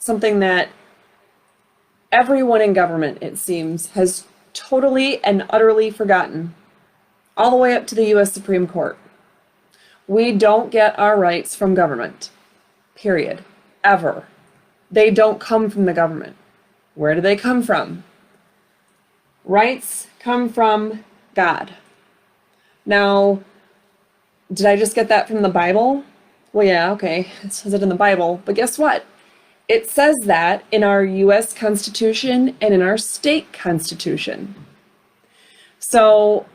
something that everyone in government, it seems, has totally and utterly forgotten, all the way up to the U.S. Supreme Court. We don't get our rights from government, period, ever. They don't come from the government. Where do they come from? Rights come from God. Now, did I just get that from the Bible? Well, yeah, okay, it says it in the Bible, but guess what? It says that in our U.S. Constitution and in our state constitution. So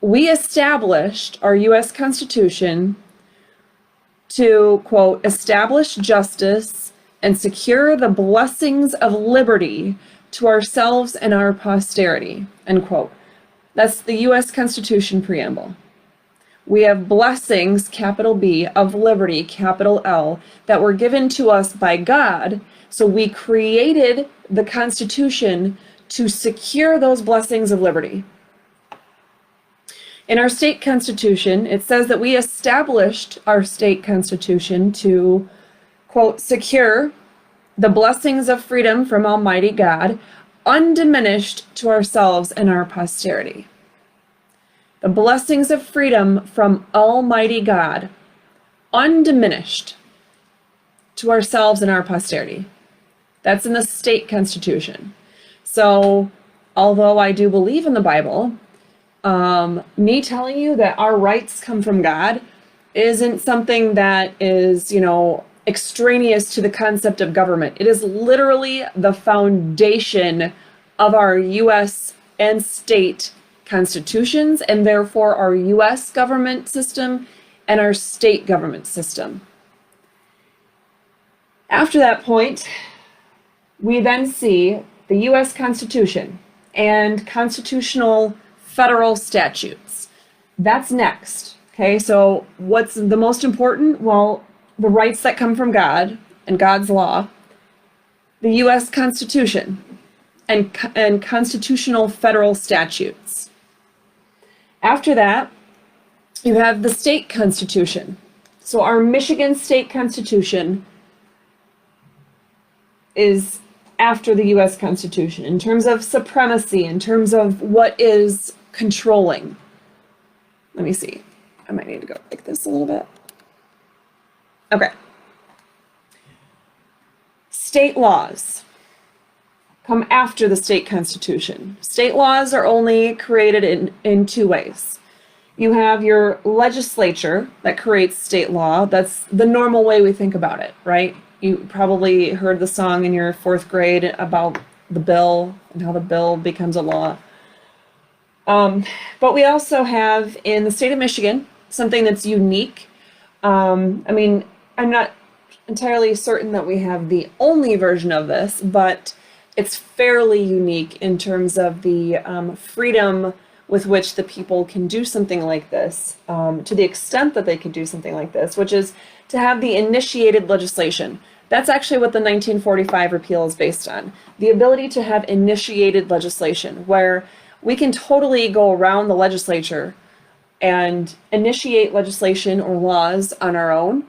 we established our U.S. Constitution to, quote, establish justice and secure the blessings of liberty to ourselves and our posterity, end quote. That's the U.S. Constitution preamble. We have blessings, capital B, of liberty, capital L, that were given to us by God. So we created the Constitution to secure those blessings of liberty. In our state constitution, it says that we established our state constitution to, quote, secure the blessings of freedom from Almighty God, undiminished to ourselves and our posterity. The blessings of freedom from Almighty God, undiminished to ourselves and our posterity. That's in the state constitution. So, although I do believe in the Bible, me telling you that our rights come from God isn't something that is, extraneous to the concept of government. It is literally the foundation of our U.S. and state constitutions, and therefore our U.S. government system and our state government system. After that point, we then see the U.S. Constitution and constitutional federal statutes. That's next. Okay, so what's the most important? Well, the rights that come from God and God's law, the U.S. Constitution, and constitutional federal statutes. After that, you have the state constitution. So our Michigan state constitution is after the U.S. Constitution in terms of supremacy, in terms of what is controlling. Let me see. I might need to go like this a little bit. Okay. State laws come after the state constitution. State laws are only created in two ways. You have your legislature that creates state law. That's the normal way we think about it, right? You probably heard the song in your 4th grade about the bill and how the bill becomes a law. But we also have in the state of Michigan something that's unique. I'm not entirely certain that we have the only version of this, but it's fairly unique in terms of the freedom with which the people can do something like this, to the extent that they could do something like this, which is to have the initiated legislation. That's actually what the 1945 repeal is based on. The ability to have initiated legislation, where we can totally go around the legislature and initiate legislation or laws on our own,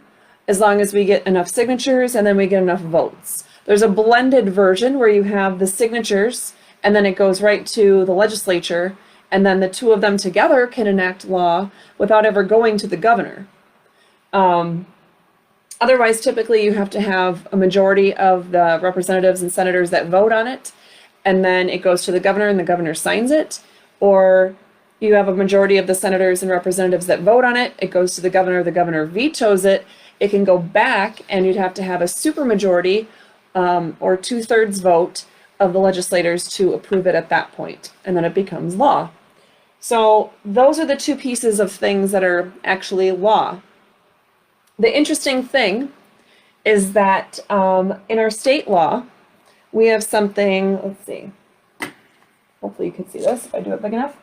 as long as we get enough signatures and then we get enough votes. There's a blended version where you have the signatures and then it goes right to the legislature, and then the two of them together can enact law without ever going to the governor. Otherwise, typically you have to have a majority of the representatives and senators that vote on it, and then it goes to the governor and the governor signs it, or you have a majority of the senators and representatives that vote on it, it goes to the governor vetoes it, it can go back, and you'd have to have a supermajority or 2/3 vote of the legislators to approve it at that point, and then it becomes law. So those are the two pieces of things that are actually law. The interesting thing is that in our state law, we have something, let's see, hopefully you can see this if I do it big enough.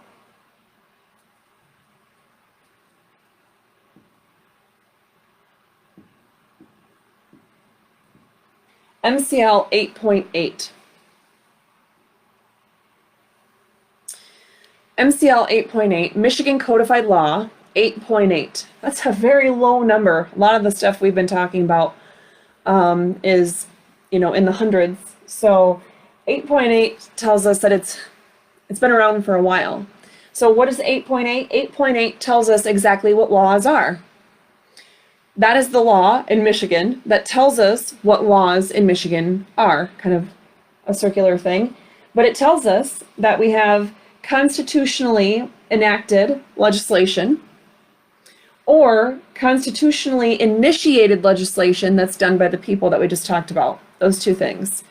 MCL 8.8. MCL 8.8, Michigan Codified Law 8.8. That's a very low number. A lot of the stuff we've been talking about is in the hundreds. So 8.8 tells us that it's been around for a while. So what is 8.8? 8.8 tells us exactly what laws are. That is the law in Michigan that tells us what laws in Michigan are, kind of a circular thing. But it tells us that we have constitutionally enacted legislation or constitutionally initiated legislation that's done by the people that we just talked about. Those two things.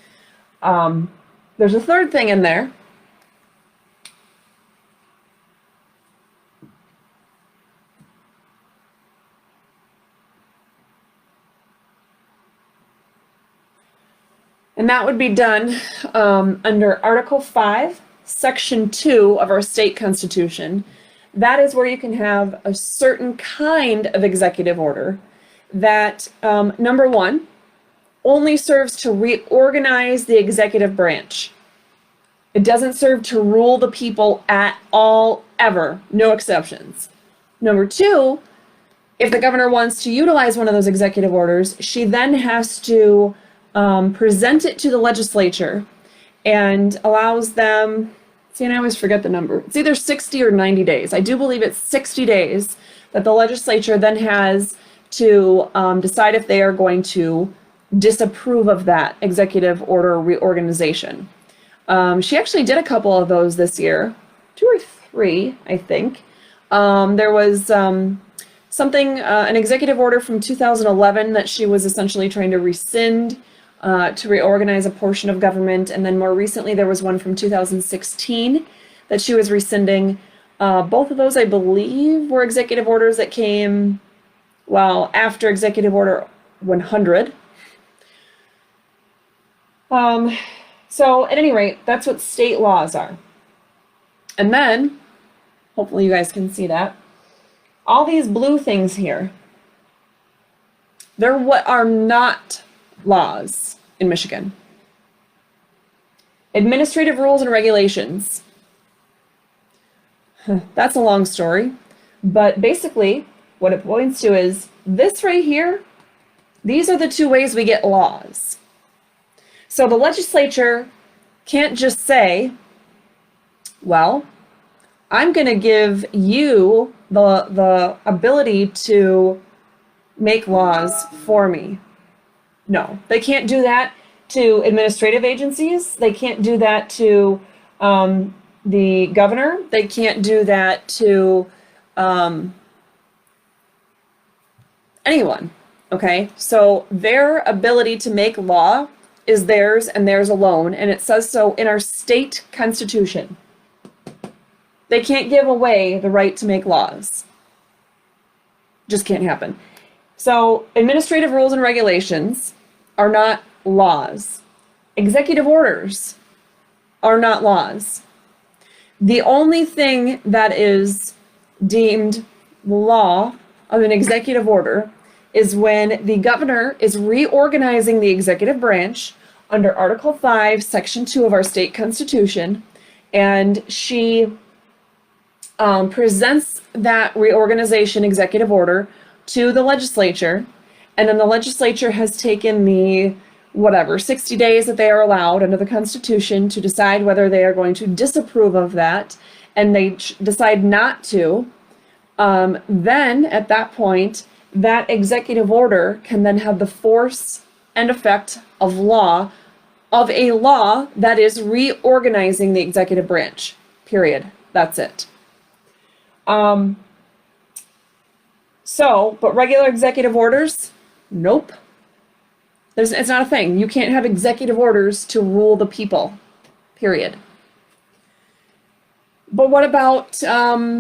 There's a third thing in there. And that would be done under Article 5, Section 2 of our state constitution. That is where you can have a certain kind of executive order that, number one, only serves to reorganize the executive branch. It doesn't serve to rule the people at all, ever, no exceptions. Number two, if the governor wants to utilize one of those executive orders, she then has to present it to the legislature and allows them, see, and I always forget the number. It's either 60 or 90 days. I do believe it's 60 days that the legislature then has to decide if they are going to disapprove of that executive order reorganization. She actually did a couple of those this year, 2 or 3, I think. There was something, an executive order from 2011 that she was essentially trying to rescind to reorganize a portion of government. And then more recently, there was one from 2016 that she was rescinding. Both of those, I believe, were executive orders that came, well, after Executive Order 100. So at any rate, that's what state laws are. And then, hopefully you guys can see that, all these blue things here, they're what are not laws in Michigan. Administrative rules and regulations. That's a long story, but basically what it points to is this right here, these are the two ways we get laws. So the legislature can't just say, well, I'm going to give you the ability to make laws for me. No, they can't do that to administrative agencies. They can't do that to the governor. They can't do that to anyone. Okay, so their ability to make law is theirs and theirs alone, and it says so in our state constitution. They can't give away the right to make laws. Just can't happen. So administrative rules and regulations are not laws. Executive orders are not laws. The only thing that is deemed law of an executive order is when the governor is reorganizing the executive branch under Article 5, Section 2 of our state constitution, and she presents that reorganization executive order to the legislature, and then the legislature has taken the 60 days that they are allowed under the Constitution to decide whether they are going to disapprove of that, and they decide not to. Then at that point, that executive order can then have the force and effect of a law that is reorganizing the executive branch, period. That's it. But regular executive orders, nope. It's not a thing. You can't have executive orders to rule the people, period. But what about MCL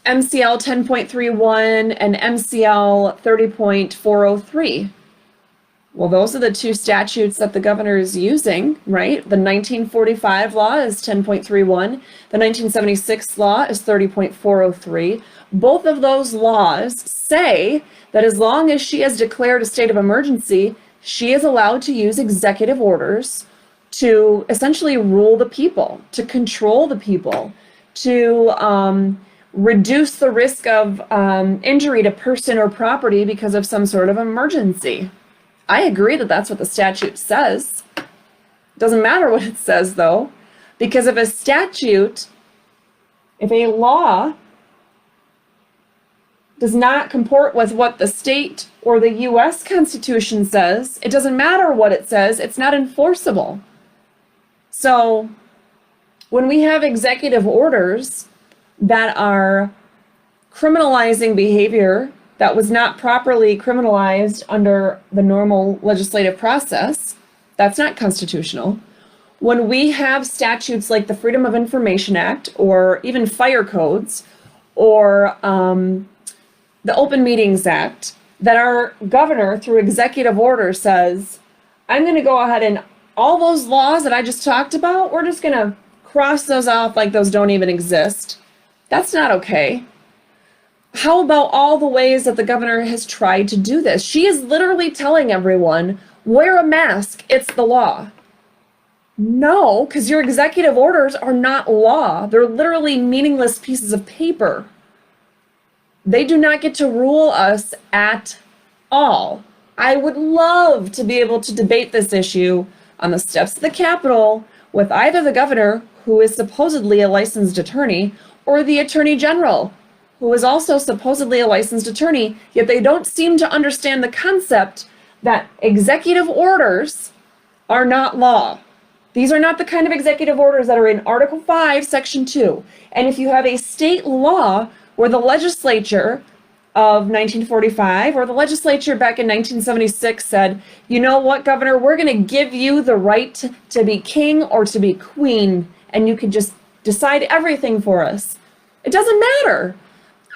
10.31 and MCL 30.403? Well, those are the two statutes that the governor is using, right? The 1945 law is 10.31. The 1976 law is 30.403. Both of those laws say that as long as she has declared a state of emergency, she is allowed to use executive orders to essentially rule the people, to control the people, to reduce the risk of injury to person or property because of some sort of emergency. I agree that that's what the statute says. Doesn't matter what it says, though, because if a statute, if a law does not comport with what the state or the U.S. Constitution says, it doesn't matter what it says, it's not enforceable. So when we have executive orders that are criminalizing behavior that was not properly criminalized under the normal legislative process, that's not constitutional. When we have statutes like the Freedom of Information Act, or even fire codes, or the Open Meetings Act, that our governor, through executive order, says, I'm going to go ahead and all those laws that I just talked about, we're just going to cross those off like those don't even exist. That's not okay. How about all the ways that the governor has tried to do this? She is literally telling everyone, wear a mask, it's the law. No, because your executive orders are not law. They're literally meaningless pieces of paper. They do not get to rule us at all. I would love to be able to debate this issue on the steps of the Capitol with either the governor, who is supposedly a licensed attorney, or the attorney general, who is also supposedly a licensed attorney, yet they don't seem to understand the concept that executive orders are not law. These are not the kind of executive orders that are in Article 5, Section 2. And if you have a state law where the legislature of 1945 or the legislature back in 1976 said, you know what, Governor, we're going to give you the right to be king or to be queen, and you can just decide everything for us. It doesn't matter.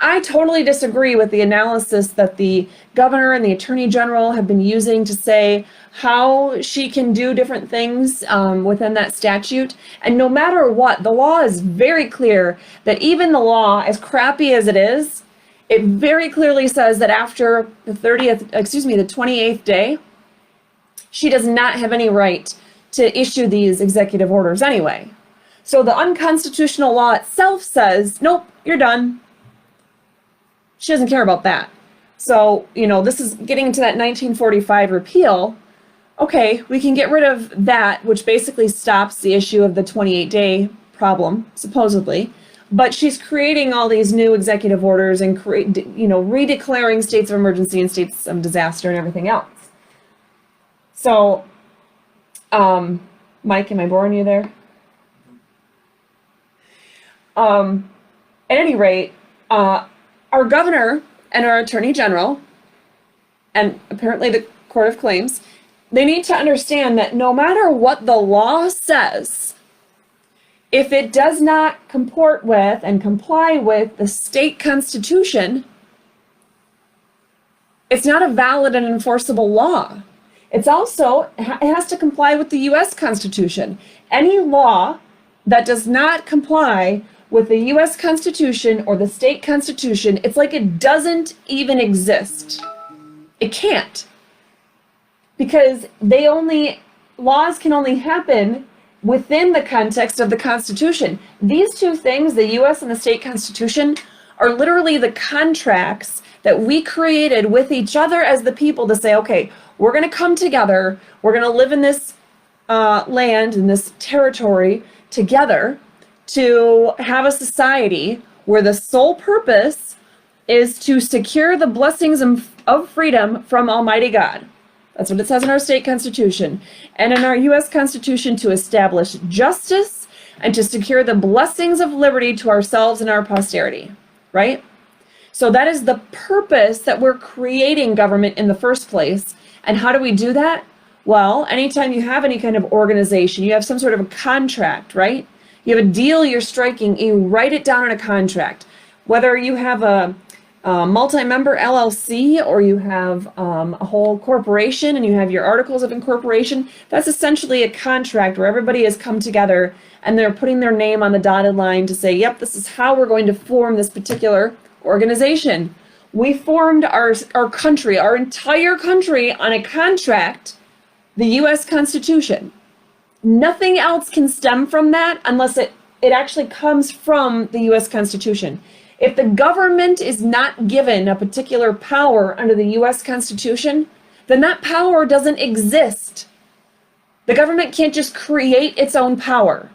I totally disagree with the analysis that the governor and the attorney general have been using to say how she can do different things within that statute. And no matter what, the law is very clear that even the law, as crappy as it is, it very clearly says that after the 28th day, she does not have any right to issue these executive orders anyway. So the unconstitutional law itself says, nope, you're done. She doesn't care about that. So, this is getting into that 1945 repeal. Okay, we can get rid of that, which basically stops the issue of the 28-day problem, supposedly. But she's creating all these new executive orders and redeclaring states of emergency and states of disaster and everything else. So, Mike, am I boring you there? At any rate, our governor and our attorney general, and apparently the Court of Claims, they need to understand that no matter what the law says, if it does not comport with and comply with the state constitution, it's not a valid and enforceable law. It has to comply with the U.S. Constitution. Any law that does not comply with the U.S. Constitution or the state constitution, it's like it doesn't even exist. It can't. Because laws can only happen within the context of the Constitution. These two things, the U.S. and the state constitution, are literally the contracts that we created with each other as the people to say, okay, we're going to come together, we're going to live in this land, in this territory together, to have a society where the sole purpose is to secure the blessings of freedom from Almighty God. That's what it says in our state constitution. And in our U.S. Constitution, to establish justice and to secure the blessings of liberty to ourselves and our posterity, right? So that is the purpose that we're creating government in the first place. And how do we do that? Well, anytime you have any kind of organization, you have some sort of a contract, right? You have a deal you're striking, you write it down in a contract. Whether you have a multi-member LLC or you have a whole corporation and you have your articles of incorporation, that's essentially a contract where everybody has come together and they're putting their name on the dotted line to say, yep, this is how we're going to form this particular organization. We formed our country, our entire country, on a contract, the U.S. Constitution. Nothing else can stem from that unless it actually comes from the U.S. Constitution. If the government is not given a particular power under the U.S. Constitution, then that power doesn't exist. The government can't just create its own power.